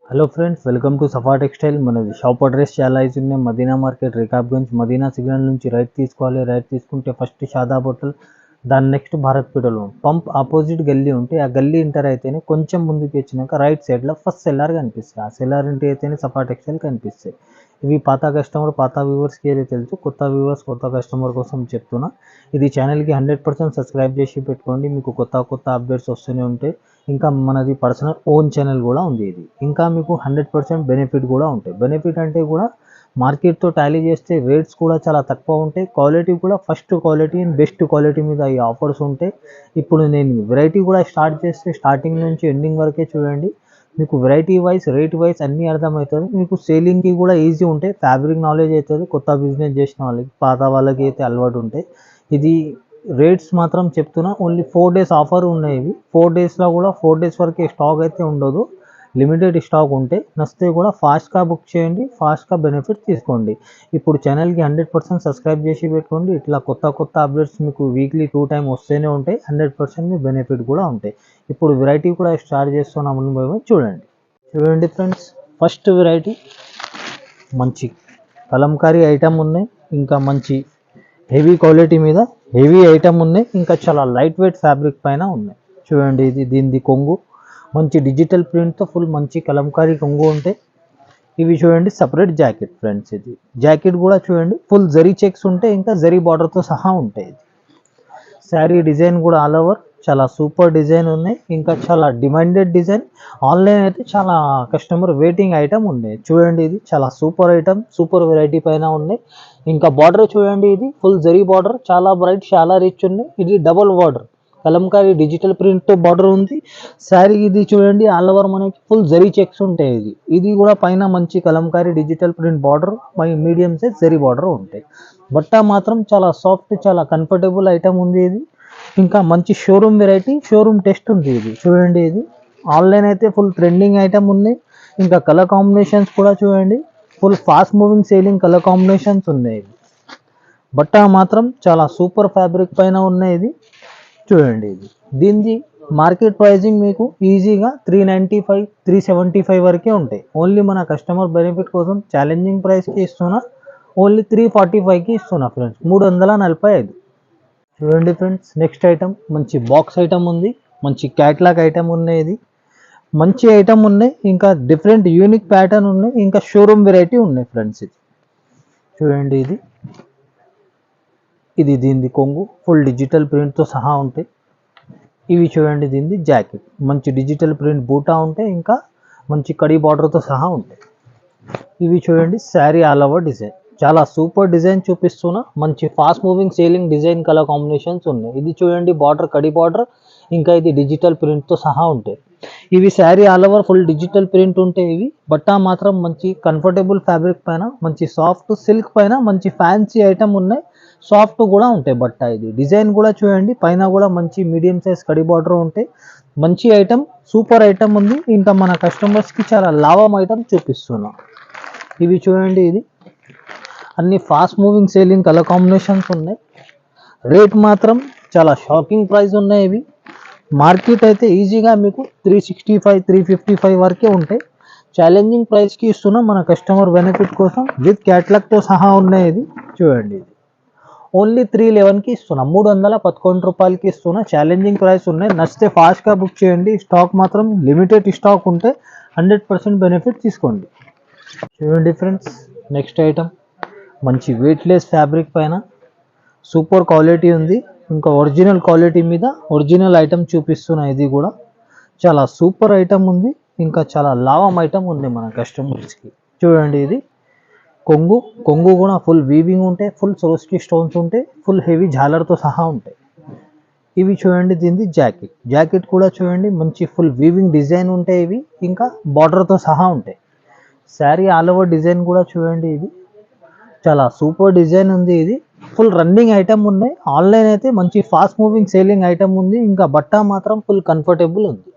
Hello friends, welcome to सफा textile. మన shop address చాలా ఈజీ ఉంది. మదీనా మార్కెట్, రికాబ్గంజ్, మదీనా సిగ్నల్ నుంచి రైట్ తీసుకోవాలి. రైట్ తీసుకుంటే ఫస్ట్ షాదాబ్ హోటల్, దాని next Bharat petrol pump opposite గల్లీ ఉంటే ఆ గల్లీ ఎంటర్ అయితేనే కొంచెం ముందుకు వచ్చినాక రైట్ సైడ్లో ఫస్ట్ సెల్లార్ కనిపిస్తుంది. ఆ సెల్లార్ ఇంటి అయితేనే సఫా టెక్స్టైల్ కనిపిస్తాయి. ఇవి పాత కస్టమర్, పాత వ్యూవర్స్కి ఏదైతే తెలుసు, కొత్త వ్యూవర్స్, కొత్త కస్టమర్ కోసం చెప్తున్నా. ఇది ఛానల్కి 100% సబ్స్క్రైబ్ చేసి పెట్టుకోండి. మీకు కొత్త కొత్త అప్డేట్స్ వస్తూనే ఉంటాయి. ఇంకా మనది పర్సనల్ ఓన్ ఛానల్ కూడా ఉంది. ఇది ఇంకా మీకు 100% బెనిఫిట్ కూడా ఉంటాయి. బెనిఫిట్ అంటే కూడా మార్కెట్తో టాలీ చేస్తే రేట్స్ కూడా చాలా తక్కువ ఉంటాయి. క్వాలిటీ కూడా first quality and best quality మీద ఈ ఆఫర్స్ ఉంటాయి. ఇప్పుడు నేను వెరైటీ కూడా స్టార్ట్ చేస్తే స్టార్టింగ్ నుంచి ఎండింగ్ వరకే చూడండి. మీకు వెరైటీ వైజ్, రేట్ వైజ్ అన్నీ అర్థమవుతుంది. మీకు సేలింగ్కి కూడా ఈజీ ఉంటాయి. ఫ్యాబ్రిక్ నాలెడ్జ్ అవుతుంది. కొత్త బిజినెస్ చేసిన వాళ్ళకి, పాత వాళ్ళకి అయితే అలవాటు ఉంటాయి. ఇది రేట్స్ మాత్రం చెప్తున్నా, ఓన్లీ 4 days ఆఫర్ ఉన్నాయి. ఇవి 4 daysలో కూడా 4 days వరకే స్టాక్ అయితే ఉండదు. లిమిటెడ్ స్టాక్ ఉంటే నచ్చితే కూడా ఫాస్ట్గా బుక్ చేయండి, ఫాస్ట్గా బెనిఫిట్ తీసుకోండి. ఇప్పుడు ఛానల్కి 100% సబ్స్క్రైబ్ చేసి పెట్టుకోండి. ఇట్లా కొత్త కొత్త అప్డేట్స్ మీకు వీక్లీ 2 times వస్తూనే ఉంటాయి. 100% మీ బెనిఫిట్ కూడా ఉంటాయి. ఇప్పుడు వెరైటీ కూడా స్టార్ట్ చేస్తున్నాము, చూడండి. చూడండి ఫ్రెండ్స్, ఫస్ట్ వెరైటీ మంచి కలంకారీ ఐటమ్ ఉన్నాయి. ఇంకా మంచి హెవీ క్వాలిటీ మీద హెవీ ఐటమ్ ఉన్నాయి. ఇంకా చాలా లైట్ వెయిట్ ఫ్యాబ్రిక్ పైన ఉన్నాయి. చూడండి, ఇది దీనిది కొంగు మంచి డిజిటల్ ప్రింట్తో ఫుల్ మంచి కలంకారీ కొంగు ఉంటాయి. ఇవి చూడండి సపరేట్ జాకెట్ ఫ్రెండ్స్. ఇది జాకెట్ కూడా చూడండి ఫుల్ జరీ చెక్స్ ఉంటాయి, ఇంకా జరీ బార్డర్తో సహా ఉంటాయి. ఇది శారీ డిజైన్ కూడా ఆల్ ఓవర్ చాలా సూపర్ డిజైన్ ఉన్నాయి. ఇంకా చాలా డిమాండెడ్ డిజైన్. ఆన్లైన్ అయితే చాలా కస్టమర్ వెయిటింగ్ ఐటమ్ ఉన్నాయి. చూడండి, ఇది చాలా సూపర్ ఐటమ్, సూపర్ వెరైటీ పైన ఉన్నాయి. ఇంకా బార్డర్ చూడండి, ఇది ఫుల్ జరీ బార్డర్, చాలా బ్రైట్, చాలా రిచ్ ఉన్నాయి. ఇది డబుల్ బార్డర్ కలంకారీ డిజిటల్ ప్రింట్తో బార్డర్ ఉంది. శారీ ఇది చూడండి ఆల్ ఓవర్ మనకి ఫుల్ జరీ చెక్స్ ఉంటాయి. ఇది కూడా పైన మంచి kalamkari digital print border, medium size zari border ఉంటాయి. బట్ట మాత్రం చాలా సాఫ్ట్, చాలా కంఫర్టబుల్ ఐటమ్ ఉంది. ఇది ఇంకా మంచి షోరూమ్ వెరైటీ, షోరూమ్ టెస్ట్ ఉంది. ఇది చూడండి, ఇది ఆన్లైన్ అయితే ఫుల్ ట్రెండింగ్ ఐటమ్ ఉంది. ఇంకా కలర్ కాంబినేషన్స్ కూడా చూడండి, full fast moving selling colour combinations ఉన్నాయి. బట్ట మాత్రం చాలా సూపర్ ఫ్యాబ్రిక్ పైన ఉన్నాయి. ఇది చూడండి, ఇది దీనిది మార్కెట్ ప్రైజింగ్ మీకు ఈజీగా 395, 375 వరకే ఉంటాయి. ఓన్లీ మన కస్టమర్ బెనిఫిట్ కోసం ఛాలెంజింగ్ ప్రైస్కి ఇస్తున్నా. ఓన్లీ 345కి ఇస్తున్నా ఫ్రెండ్స్, 345. చూడండి ఫ్రెండ్స్, నెక్స్ట్ ఐటమ్ మంచి బాక్స్ ఐటమ్ ఉంది. మంచి క్యాట్లాగ్ ఐటమ్ ఉన్నాయి. ఇది మంచి ఐటమ్ ఉన్నాయి. ఇంకా డిఫరెంట్ యూనిక్ ప్యాటర్న్ ఉన్నాయి. ఇంకా షోరూమ్ వెరైటీ ఉన్నాయి ఫ్రెండ్స్. ఇది చూడండి, ఇది దీనిది కొంగు ఫుల్ డిజిటల్ ప్రింట్తో సహా ఉంటాయి. ఇవి చూడండి, దీనిది జాకెట్ మంచి డిజిటల్ ప్రింట్ బూటా ఉంటాయి. ఇంకా మంచి కడి బార్డర్తో సహా ఉంటాయి. ఇవి చూడండి శారీ ఆల్ ఓవర్ డిజైన్, చాలా సూపర్ డిజైన్ చూపిస్తున్నా. మంచి fast moving selling design colour combinations ఉన్నాయి. ఇది చూడండి బార్డర్, కడి బార్డర్, ఇంకా ఇది డిజిటల్ ప్రింట్తో సహా ఉంటాయి. ఇవి sari all over full digital print ఉంటాయి. ఇవి బట్ట మాత్రం మంచి కంఫర్టబుల్ ఫ్యాబ్రిక్ పైన, మంచి సాఫ్ట్ సిల్క్ పైన మంచి ఫ్యాన్సీ ఐటమ్ ఉన్నాయి. సాఫ్ట్ కూడా ఉంటాయి బట్ట. ఇది డిజైన్ కూడా చూడండి, పైన కూడా మంచి మీడియం సైజ్ కడి బార్డర్ ఉంటాయి. మంచి ఐటమ్, సూపర్ ఐటమ్ ఉంది. ఇంకా మన కస్టమర్స్కి చాలా లాభం ఐటమ్ చూపిస్తున్నాం. ఇవి చూడండి, ఇది అన్ని fast moving selling colour combinations ఉన్నాయి. రేట్ మాత్రం చాలా షాకింగ్ ప్రైస్ ఉన్నాయి. ఇవి మార్కెట్ అయితే ఈజీగా మీకు 365, 355 వరకే ఉంటాయి. ఛాలెంజింగ్ ప్రైస్కి ఇస్తున్నాం మన కస్టమర్ బెనిఫిట్ కోసం. విత్ క్యాట్లాగ్తో సహా ఉన్నాయి. ఇది చూడండి, ఇది ఓన్లీ 311కి ఇస్తున్నా, 311 రూపాయలకి ఇస్తున్నా. ఛాలెంజింగ్ ప్రైస్ ఉన్నాయి. నచ్చితే ఫాస్ట్గా బుక్ చేయండి. స్టాక్ మాత్రం లిమిటెడ్ స్టాక్ ఉంటే 100% బెనిఫిట్ తీసుకోండి. చూడండి ఫ్రెండ్స్, నెక్స్ట్ ఐటమ్ మంచి వెయిట్లెస్ ఫ్యాబ్రిక్ పైన సూపర్ క్వాలిటీ ఉంది. ఇంకా ఒరిజినల్ క్వాలిటీ మీద ఒరిజినల్ ఐటమ్ చూపిస్తున్నా. ఇది కూడా చాలా సూపర్ ఐటమ్ ఉంది. ఇంకా చాలా లాభం ఐటమ్ ఉంది మన కస్టమర్స్కి. చూడండి, ఇది కొంగు కూడా ఫుల్ వీవింగ్ ఉంటాయి, ఫుల్ సరోస్కి స్టోన్స్ ఉంటాయి, ఫుల్ హెవీ జాలర్తో సహా ఉంటాయి. ఇవి చూడండి, దీనిది జాకెట్ కూడా చూడండి మంచి ఫుల్ వీవింగ్ డిజైన్ ఉంటాయి. ఇవి ఇంకా బార్డర్తో సహా ఉంటాయి. శారీ ఆల్ ఓవర్ డిజైన్ కూడా చూడండి, ఇది చాలా సూపర్ డిజైన్ ఉంది. ఇది ఫుల్ రన్నింగ్ ఐటమ్ ఉన్నాయి. ఆన్లైన్ అయితే మంచి ఫాస్ట్ మూవింగ్ సేలింగ్ ఐటమ్ ఉంది. ఇంకా బట్ట మాత్రం ఫుల్ కంఫర్టబుల్ ఉంది.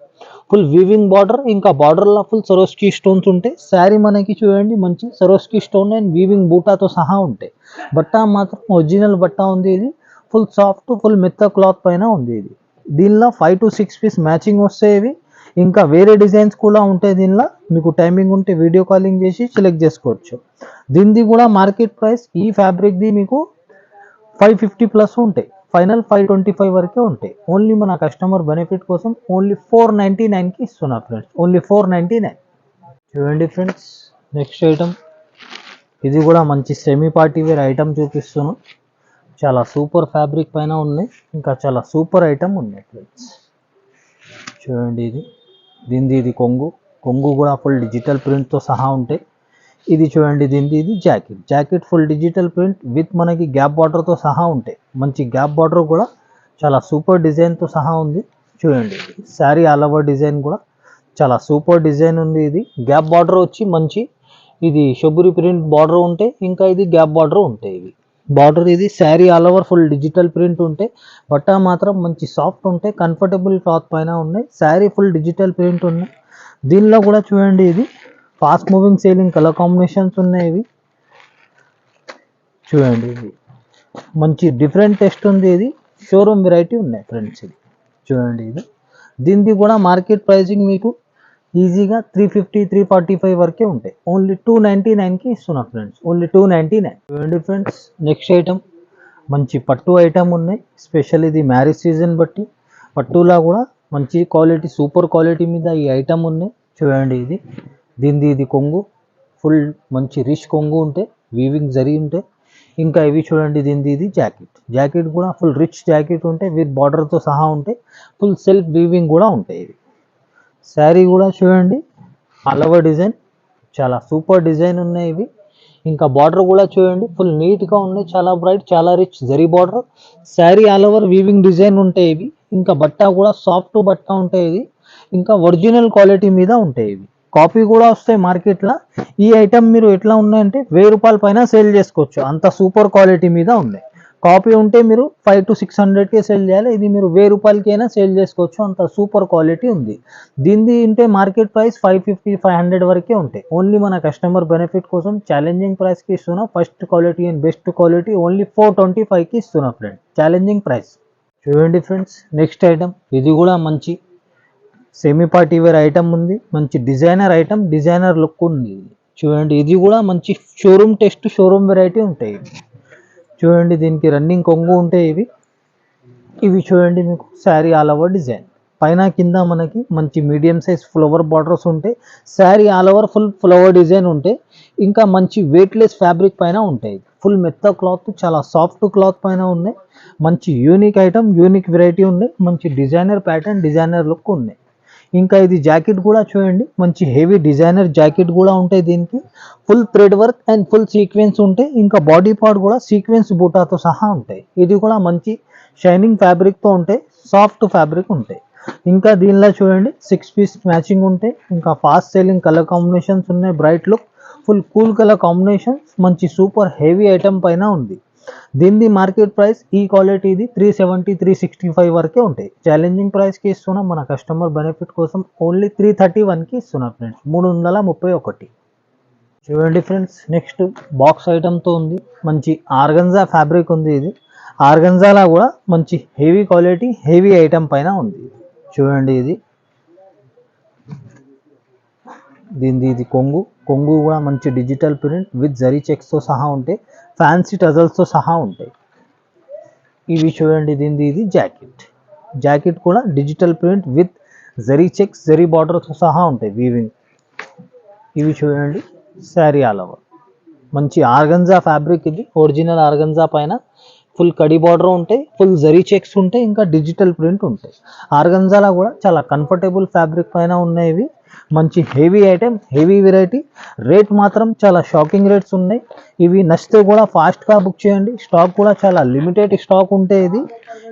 ఫుల్ వీవింగ్ బార్డర్, ఇంకా బార్డర్లో ఫుల్ సరోస్కి స్టోన్స్ ఉంటాయి. శారీ మనకి చూడండి మంచి సరోస్కి స్టోన్ అండ్ వీవింగ్ బూటాతో సహా ఉంటాయి. బట్ట మాత్రం ఒరిజినల్ బట్ట ఉంది. ఇది ఫుల్ సాఫ్ట్, ఫుల్ మెత్త క్లాత్ పైన ఉంది. ఇది దీనిలో 5 to 6 పీస్ మ్యాచింగ్ వస్తాయి. ఇవి ఇంకా వేరే డిజైన్స్ కూడా ఉంటాయి దీనిలో, మీకు టైమింగ్ ఉంటే వీడియో కాలింగ్ చేసి సెలెక్ట్ చేసుకోవచ్చు. దీనిది కూడా మార్కెట్ ప్రైస్ ఈ ఫ్యాబ్రిక్ది మీకు 550 ప్లస్ ఉంటాయి, ఫైనల్ 525 వరకే ఉంటాయి. ఓన్లీ మన కస్టమర్ బెనిఫిట్ కోసం ఓన్లీ 499కి ఇస్తున్నా ఫ్రెండ్స్, ఓన్లీ 499. చూడండి ఫ్రెండ్స్, నెక్స్ట్ ఐటమ్ ఇది కూడా మంచి సెమీ పార్టీ వేర్ ఐటమ్ చూపిస్తున్నాను. చాలా సూపర్ ఫ్యాబ్రిక్ పైన ఉన్నాయి, ఇంకా చాలా సూపర్ ఐటమ్ ఉన్నాయి ఫ్రెండ్స్. చూడండి ఇది కొంగు కూడా ఫుల్ డిజిటల్ ప్రింట్తో సహా ఉంటాయి. ఇది చూడండి ఇది jacket full digital print with మనకి గ్యాప్ బార్డర్తో సహా ఉంటాయి. మంచి గ్యాప్ బార్డర్ కూడా చాలా సూపర్ డిజైన్తో సహా ఉంది. చూడండి శారీ ఆల్ ఓవర్ డిజైన్ కూడా చాలా సూపర్ డిజైన్ ఉంది. ఇది గ్యాప్ బార్డర్ వచ్చి మంచి ఇది షొబురి ప్రింట్ బార్డర్ ఉంటే, ఇంకా ఇది గ్యాప్ బార్డర్ ఉంటాయి. ఇవి బార్డర్ ఇది sari all over full digital print ఉంటే, బట్ట మాత్రం మంచి సాఫ్ట్ ఉంటాయి, కంఫర్టబుల్ క్లాత్ పైన ఉన్నాయి. శారీ ఫుల్ డిజిటల్ ప్రింట్ ఉన్నాయి. దీనిలో కూడా చూడండి ఇది fast moving selling colour combinations ఉన్నాయి. ఇవి చూడండి ఇది మంచి డిఫరెంట్ టెస్ట్ ఉంది. ఇది షోరూమ్ వెరైటీ ఉన్నాయి ఫ్రెండ్స్. ఇది చూడండి దీనిది కూడా మార్కెట్ ప్రైసింగ్ మీకు ఈజీగా 350 345 వరకే ఉంటాయి. ఓన్లీ 299కి ఇస్తున్నా ఫ్రెండ్స్, ఓన్లీ 299. చూడండి ఫ్రెండ్స్, నెక్స్ట్ ఐటమ్ మంచి పట్టు ఐటమ్ ఉన్నాయి. స్పెషల్ ఇది మ్యారేజ్ సీజన్ బట్టి పట్టులా కూడా మంచి క్వాలిటీ సూపర్ క్వాలిటీ మీద ఈ ఐటమ్ ఉన్నాయి. చూడండి ఇది కొంగు ఫుల్ మంచి రిచ్ కొంగు ఉంటే, వీవింగ్ జరీ ఉంటే. ఇంకా ఇవి చూడండి ఇది జాకెట్ కూడా ఫుల్ రిచ్ జాకెట్ ఉంటే విత్ బార్డర్తో సహా ఉంటే, ఫుల్ సెల్ఫ్ వీవింగ్ కూడా ఉంటాయి. ఇవి శారీ కూడా చూడండి ఆల్ ఓవర్ డిజైన్ చాలా సూపర్ డిజైన్ ఉన్నాయి. ఇవి ఇంకా బార్డర్ కూడా చూడండి ఫుల్ నీట్గా ఉన్నాయి, చాలా బ్రైట్ చాలా rich zari border. Sari all over weaving design ఉంటాయి. ఇవి ఇంకా బట్ట కూడా సాఫ్ట్ బట్ట ఉంటాయి. ఇది ఇంకా ఒరిజినల్ క్వాలిటీ మీద ఉంటాయి. ఇవి కాపీ కూడా వస్తాయి మార్కెట్లో. ఈ ఐటమ్ మీరు ఎట్లా ఉన్నాయంటే 1000 రూపాయల పైన సేల్ చేసుకోవచ్చు, అంత సూపర్ క్వాలిటీ మీద ఉన్నాయి. కాపీ ఉంటే మీరు 500 to 600కే సేల్ చేయాలి. ఇది మీరు 1000 రూపాయలకైనా సేల్ చేసుకోవచ్చు, అంత సూపర్ క్వాలిటీ ఉంది. దీనిది ఉంటే మార్కెట్ ప్రైస్ 550 500 వరకే ఉంటాయి. ఓన్లీ మన కస్టమర్ బెనిఫిట్ కోసం ఛాలెంజింగ్ ప్రైస్కి ఇస్తున్నా. First quality and best quality only 425కి ఇస్తున్నా ఫ్రెండ్స్, ఛాలెంజింగ్ ప్రైస్. చూడండి ఫ్రెండ్స్, నెక్స్ట్ ఐటమ్ ఇది కూడా మంచి సెమీ పార్టీ వేర్ ఐటమ్ ఉంది. మంచి డిజైనర్ ఐటమ్, డిజైనర్ లుక్ ఉంది. చూడండి ఇది కూడా మంచి షోరూమ్ టెస్ట్ షోరూమ్ వెరైటీ ఉంటాయి. చూడండి దీనికి రన్నింగ్ కొంగు ఉంటాయి. ఇవి చూడండి మీకు శారీ ఆల్ ఓవర్ డిజైన్ పైన కింద మనకి మంచి మీడియం సైజ్ ఫ్లవర్ బార్డర్స్ ఉంటాయి. Sari all over full flower design ఉంటాయి. ఇంకా మంచి వెయిట్లెస్ ఫ్యాబ్రిక్ పైన ఉంటాయి. ఫుల్ మెత్త క్లాత్, చాలా సాఫ్ట్ క్లాత్ పైన ఉన్నాయి. మంచి యూనిక్ ఐటమ్, యూనిక్ వెరైటీ ఉన్నాయి. మంచి డిజైనర్ ప్యాటర్న్, డిజైనర్ లుక్ ఉన్నాయి. ఇంకా ఇది జాకెట్ కూడా చూడండి మంచి హెవీ డిజైనర్ జాకెట్ కూడా ఉంటాయి. దీనికి full thread work and full sequence ఉంటాయి. ఇంకా బాడీ పార్ట్ కూడా సీక్వెన్స్ బూటాతో సహా ఉంటాయి. ఇది కూడా మంచి షైనింగ్ ఫ్యాబ్రిక్తో ఉంటాయి, సాఫ్ట్ ఫ్యాబ్రిక్ ఉంటాయి. ఇంకా దీనిలో చూడండి 6 పీస్ మ్యాచింగ్ ఉంటాయి. ఇంకా ఫాస్ట్ సేలింగ్ కలర్ కాంబినేషన్స్ ఉన్నాయి. Bright look full cool colour combinations, మంచి సూపర్ హెవీ ఐటమ్ పైన ఉంది. దీనిది మార్కెట్ ప్రైస్ ఈ క్వాలిటీది 370 365 వరకే ఉంటాయి. ఛాలెంజింగ్ ప్రైస్కి ఇస్తున్నాం, మన కస్టమర్ బెనిఫిట్ కోసం ఓన్లీ 331కి ఇస్తున్నాం ఫ్రెండ్స్, 331. చూడండి ఫ్రెండ్స్, నెక్స్ట్ బాక్స్ ఐటమ్తో ఉంది. మంచి ఆర్గంజా ఫ్యాబ్రిక్ ఉంది. ఇది ఆర్గంజాలా కూడా మంచి హెవీ క్వాలిటీ హెవీ ఐటమ్ పైన ఉంది. చూడండి ఇది కొంగు కూడా మంచి డిజిటల్ ప్రింట్ విత్ జరీ చెక్స్తో సహా ఉంటాయి. ఫ్యాన్సీ టజల్స్తో సహా ఉంటాయి. ఇవి చూడండి ఇది జాకెట్ కూడా digital print with zari checks zari బార్డర్తో సహా ఉంటాయి వీవింగ్. ఇవి చూడండి శారీ ఆల్ ఓవర్ మంచి ఆర్గంజా ఫ్యాబ్రిక్. ఇది ఒరిజినల్ ఆర్గంజా పైన ఫుల్ కడి బార్డర్ ఉంటాయి, ఫుల్ జరీ చెక్స్ ఉంటాయి, ఇంకా డిజిటల్ ప్రింట్ ఉంటాయి. ఆర్గంజాలా కూడా చాలా కంఫర్టబుల్ ఫ్యాబ్రిక్ పైన ఉన్నాయి. ఇవి మంచి heavy item, heavy variety. Rate మాత్రం చాలా షాకింగ్ రేట్స్ ఉన్నాయి. ఇవి నచ్చితే కూడా ఫాస్ట్గా బుక్ చేయండి, స్టాక్ కూడా చాలా లిమిటెడ్ స్టాక్ ఉంటాయి.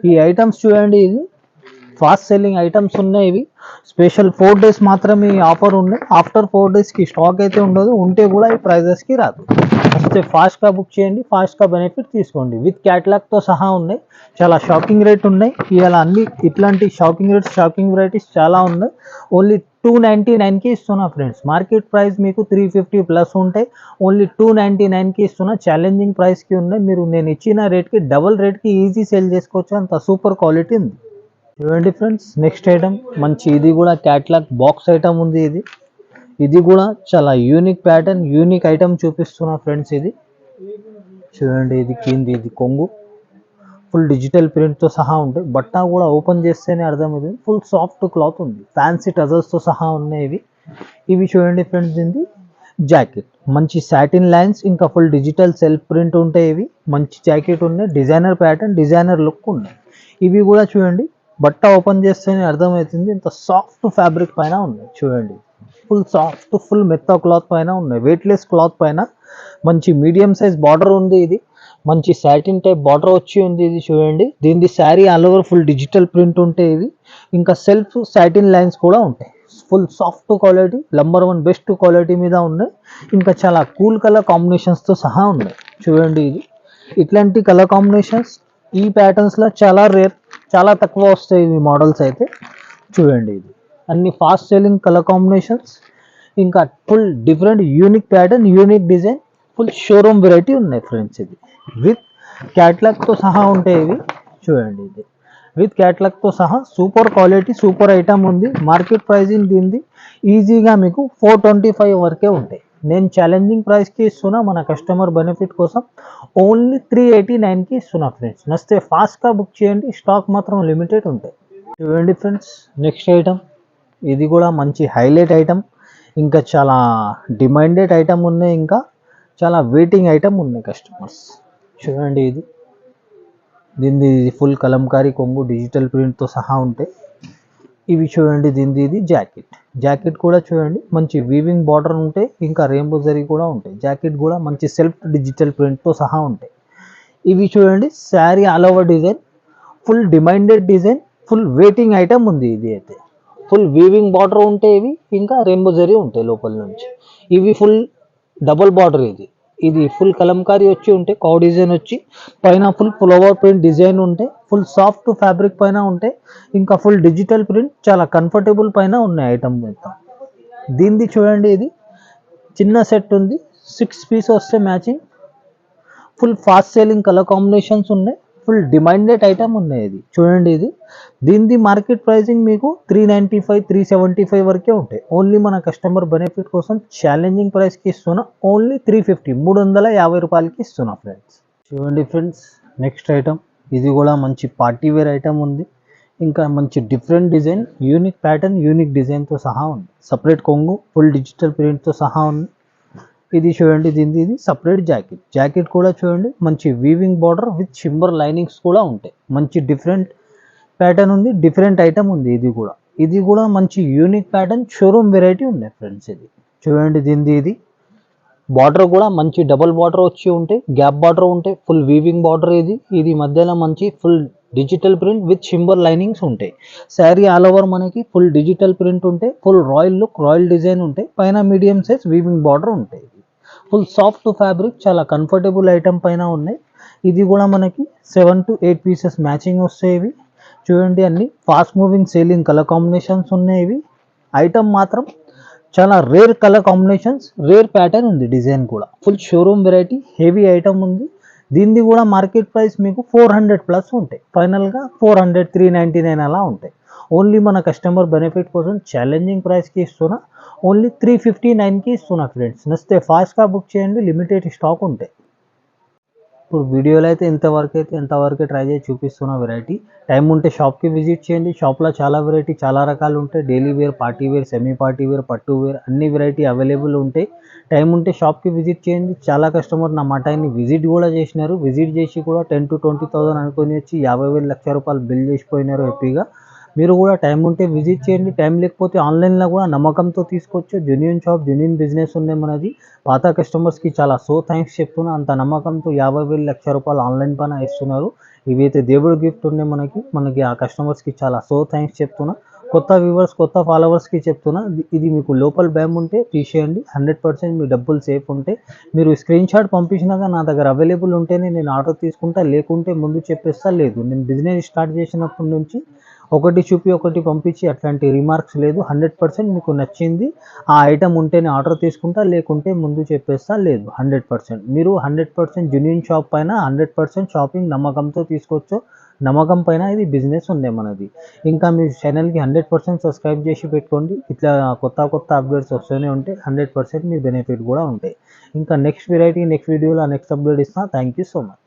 ఈ ఐటమ్స్ చూడండి, ఇది ఫాస్ట్ సెల్లింగ్ ఐటమ్స్ ఉన్నాయి. ఇవి స్పెషల్ 4 days మాత్రమే ఈ ఆఫర్ ఉన్నాయి. ఆఫ్టర్ 4 daysకి స్టాక్ అయితే ఉండదు, ఉంటే కూడా ఈ ప్రైజెస్కి రాదు. వస్తే ఫాస్ట్గా బుక్ చేయండి, ఫాస్ట్గా బెనిఫిట్ తీసుకోండి. విత్ క్యాటలాగ్తో సహా ఉన్నాయి. చాలా షాకింగ్ రేట్ ఉన్నాయి. ఇలా అన్ని ఇట్లాంటి షాకింగ్ రేట్స్ షాకింగ్ వెరైటీస్ చాలా ఉన్నాయి. ఓన్లీ 299కి ఇస్తున్నా ఫ్రెండ్స్. మార్కెట్ ప్రైస్ మీకు 350 ప్లస్ ఉంటాయి. ఓన్లీ 299కి ఇస్తున్నా. ఛాలెంజింగ్ ప్రైస్కి ఉన్నాయి. మీరు నేను ఇచ్చిన రేట్కి డబుల్ రేట్కి ఈజీ సేల్ చేసుకోవచ్చు, అంత సూపర్ క్వాలిటీ ఉంది. చూడండి ఫ్రెండ్స్, నెక్స్ట్ ఐటమ్ మంచి, ఇది కూడా క్యాట్లాగ్ బాక్స్ ఐటమ్ ఉంది. ఇది కూడా చాలా యూనిక్ ప్యాటర్న్, యూనిక్ ఐటమ్ చూపిస్తున్నా ఫ్రెండ్స్. ఇది చూడండి, ఇది కింది, ఇది కొంగు ఫుల్ డిజిటల్ ప్రింట్తో సహా ఉంటాయి. బట్ట కూడా ఓపెన్ చేస్తేనే అర్థమవుతుంది. ఫుల్ సాఫ్ట్ క్లాత్ ఉంది, ఫ్యాన్సీ టజల్స్తో సహా ఉన్నాయి ఇవి చూడండి ఫ్రెండ్స్. దీనికి జాకెట్ మంచి సాటిన్ లైన్స్, ఇంకా ఫుల్ డిజిటల్ సెల్ఫ్ ప్రింట్ ఉంటాయి. ఇవి మంచి జాకెట్ ఉన్నాయి, డిజైనర్ ప్యాటర్న్, డిజైనర్ లుక్ ఉన్నాయి. ఇవి కూడా చూడండి, బట్ట ఓపెన్ చేస్తేనే అర్థమవుతుంది. ఇంత సాఫ్ట్ ఫ్యాబ్రిక్ పైన ఉన్నాయి. చూడండి, ఫుల్ సాఫ్ట్, ఫుల్ మెత్తా క్లాత్ పైన ఉన్నాయి, వెయిట్లెస్ క్లాత్ పైన మంచి మీడియం సైజ్ బార్డర్ ఉంది. ఇది మంచి సాటిన్ టైప్ బార్డర్ వచ్చి ఉంది. ఇది చూడండి, దీని sari all over full digital print ఉంటాయి. ఇది ఇంకా సెల్ఫ్ సాటిన్ లైన్స్ కూడా ఉంటాయి. Full soft quality, number 1 best quality మీద ఉన్నాయి. ఇంకా చాలా కూల్ కలర్ కాంబినేషన్స్తో సహా ఉన్నాయి. చూడండి, ఇది ఇట్లాంటి కలర్ కాంబినేషన్స్ ఈ ప్యాటర్న్స్లో చాలా రేర్, చాలా తక్కువ వస్తాయి ఇవి మోడల్స్ అయితే. చూడండి, ఇది అన్ని ఫాస్ట్ సెల్లింగ్ కలర్ కాంబినేషన్స్, ఇంకా full different unique pattern, unique design, full showroom variety ఉన్నాయి ఫ్రెండ్స్. ఇది విత్ క్యాట్లాగ్తో సహా ఉంటాయి ఇవి. చూడండి, ఇది విత్ క్యాట్లాగ్తో సహా సూపర్ క్వాలిటీ, సూపర్ ఐటమ్ ఉంది. మార్కెట్ ప్రైజింగ్ దీనిది ఈజీగా మీకు 425 వరకే ఉంటాయి. నేను ఛాలెంజింగ్ ప్రైస్కి ఇస్తున్నా, మన కస్టమర్ బెనిఫిట్ కోసం ఓన్లీ 389కి ఇస్తున్నా ఫ్రెండ్స్. నచ్చితే ఫాస్ట్గా బుక్ చేయండి, స్టాక్ మాత్రం లిమిటెడ్ ఉంటాయి. చూడండి ఫ్రెండ్స్, నెక్స్ట్ ఐటమ్ ఇది కూడా మంచి హైలైట్ ఐటమ్, ఇంకా చాలా డిమాండెడ్ ఐటమ్ ఉన్నాయి, ఇంకా చాలా వెయిటింగ్ ఐటమ్ ఉన్నాయి కస్టమర్స్. చూడండి, దీనిది ఫుల్ కలంకారీ కొంగు, డిజిటల్ ప్రింట్తో సహా ఉంటాయి ఇవి. చూడండి, దీనిది ఇది జాకెట్ కూడా చూడండి, మంచి వీవింగ్ బార్డర్ ఉంటాయి, ఇంకా రెయిన్బో జరీ కూడా ఉంటాయి. జాకెట్ కూడా మంచి సెల్ఫ్ డిజిటల్ ప్రింట్తో సహా ఉంటాయి ఇవి. చూడండి, sari all over design, full demanded design, full waiting item ఉంది. ఇది అయితే ఫుల్ వీవింగ్ బార్డర్ ఉంటాయి ఇవి, ఇంకా రెయిన్బో జరీ ఉంటాయి లోపల నుంచి. ఇవి ఫుల్ డబుల్ బార్డర్. ఇది ఫుల్ కలంకారీ వచ్చి ఉంటే, కౌ డిజైన్ వచ్చి పైన ఫుల్ ఫ్లవర్ ప్రింట్ డిజైన్ ఉంటే, ఫుల్ సాఫ్ట్ ఫ్యాబ్రిక్ పైన ఉంటాయి, ఇంకా ఫుల్ డిజిటల్ ప్రింట్, చాలా కంఫర్టబుల్ పైన ఉన్నాయి ఐటమ్ మొత్తం. దీనిది చూడండి, ఇది చిన్న సెట్ ఉంది, 6 పీస్ వస్తే matching, full fast selling colour combinations ఉన్నాయి, ఫుల్ డిమాండెడ్ ఐటమ్ ఉన్నాయి. ఇది చూడండి, దీనిది మార్కెట్ ప్రైసింగ్ మీకు 395, 375 వరకే ఉంటాయి. ఓన్లీ మన కస్టమర్ బెనిఫిట్ కోసం ఛాలెంజింగ్ ప్రైస్కి ఇస్తున్నా, ఓన్లీ 350, 350 రూపాయలకి ఇస్తున్నా ఫ్రెండ్స్. చూడండి ఫ్రెండ్స్, నెక్స్ట్ ఐటమ్ ఇది కూడా మంచి పార్టీ వేర్ ఐటమ్ ఉంది, ఇంకా మంచి different design, unique pattern, unique డిజైన్తో సహా ఉంది. సపరేట్ కొంగు, ఫుల్ డిజిటల్ ప్రింట్తో సహా ఉంది. ఇది చూడండి, ఇది సపరేట్ జాకెట్ కూడా చూడండి, మంచి weaving border with shimmer linings కూడా ఉంటాయి. మంచి డిఫరెంట్ ప్యాటర్న్ ఉంది, డిఫరెంట్ ఐటమ్ ఉంది. ఇది కూడా మంచి యూనిక్ ప్యాటర్న్, షోరూమ్ వెరైటీ ఉన్నాయి ఫ్రెండ్స్. ఇది చూడండి, ఇది బార్డర్ కూడా మంచి డబుల్ బార్డర్ వచ్చి ఉంటాయి, గ్యాప్ బార్డర్ ఉంటాయి, ఫుల్ వీవింగ్ బార్డర్. ఇది మధ్యలో మంచి full digital print with shimmer linings ఉంటాయి. శారీ ఆల్ ఓవర్ మనకి ఫుల్ డిజిటల్ ప్రింట్ ఉంటాయి, full royal look, royal design ఉంటాయి, పైన మీడియం సైజ్ వీవింగ్ బార్డర్ ఉంటాయి. ఫుల్ సాఫ్ట్ ఫ్యాబ్రిక్, చాలా కంఫర్టబుల్ ఐటమ్ పైన ఉన్నాయి. ఇది కూడా మనకి 7 to 8 పీసెస్ మ్యాచింగ్ వస్తాయి ఇవి. చూడండి, అన్ని fast moving selling colour combinations ఉన్నాయి ఇవి. ఐటమ్ మాత్రం చాలా rare colour combinations, rare pattern ఉంది, డిజైన్ కూడా full showroom variety, heavy item ఉంది. దీనిది కూడా మార్కెట్ ప్రైస్ మీకు 400 ప్లస్ ఉంటాయి, ఫైనల్గా 400, 399 అలా ఉంటాయి. ఓన్లీ మన కస్టమర్ బెనిఫిట్ కోసం ఛాలెంజింగ్ ప్రైస్కి ఇస్తున్నా, ఓన్లీ 359కి ఇస్తున్నా ఫ్రెండ్స్. నచ్చితే ఫాస్ట్గా బుక్ చేయండి, లిమిటెడ్ స్టాక్ ఉంటాయి. ఇప్పుడు వీడియోలో అయితే ఎంతవరకే ట్రై చేసి చూపిస్తున్న వెరైటీ. టైం ఉంటే షాప్కి విజిట్ చేయండి, షాప్లో చాలా వెరైటీ, చాలా రకాలు ఉంటాయి. Daily wear, party wear, semi party wear, పట్టు వేర్, అన్ని వెరైటీ అవైలబుల్ ఉంటాయి. టైం ఉంటే షాప్కి విజిట్ చేయండి. చాలా కస్టమర్ నా మాటని విజిట్ కూడా చేసినారు, విజిట్ చేసి కూడా 10 to 20,000 అనుకొని వచ్చి 50,000, 1,00,000 రూపాయలు బిల్ చేసిపోయినారు హ్యాపీగా. మీరు కూడా టైం ఉంటే విజిట్ చేయండి, టైం లేకపోతే ఆన్లైన్లో కూడా నమ్మకంతో తీసుకోవచ్చు. జెన్యూన్ షాప్, జెన్యూన్ బిజినెస్ ఉన్నాయి మనది. పాత కస్టమర్స్కి చాలా థ్యాంక్స్ చెప్తున్నా, అంత నమ్మకంతో 50,000, 1,00,000 రూపాయలు ఆన్లైన్ పైన ఇస్తున్నారు. ఇవైతే దేవుడు గిఫ్ట్ ఉన్నాయి మనకి ఆ కస్టమర్స్కి చాలా థ్యాంక్స్ చెప్తున్నా. కొత్త వ్యూవర్స్, కొత్త ఫాలోవర్స్కి చెప్తున్నా, ఇది మీకు లోపల బ్యామ్ ఉంటే తీసేయండి, 100% మీ డబ్బులు సేఫ్ ఉంటే. మీరు స్క్రీన్ షాట్ పంపించినాక నా దగ్గర అవైలబుల్ ఉంటేనే నేను ఆర్డర్ తీసుకుంటా, లేకుంటే ముందు చెప్పేస్తా. లేదు, నేను బిజినెస్ స్టార్ట్ చేసినప్పటి నుంచి ఒకటి చూపి ఒకటి పంపించి అట్లాంటి రిమార్క్స్ లేదు. 100% మీకు నచ్చింది ఆ ఐటమ్ ఉంటేనే ఆర్డర్ తీసుకుంటా, లేకుంటే ముందు చెప్పేస్తా. లేదు, 100% మీరు 100% జెన్యూన్ షాప్ పైన 100% షాపింగ్ నమ్మకంతో తీసుకోవచ్చు. నమ్మకం పైన ఇది బిజినెస్ ఉంది మనది. ఇంకా మీ ఛానల్కి 100% సబ్స్క్రైబ్ చేసి పెట్టుకోండి. ఇట్లా కొత్త అప్డేట్స్ వస్తూనే ఉంటాయి. 100% మీ బెనిఫిట్ కూడా ఉంటాయి. ఇంకా నెక్స్ట్ వెరైటీ నెక్స్ట్ వీడియోలో నెక్స్ట్ అప్డేట్ ఇస్తాను. Thank you so much.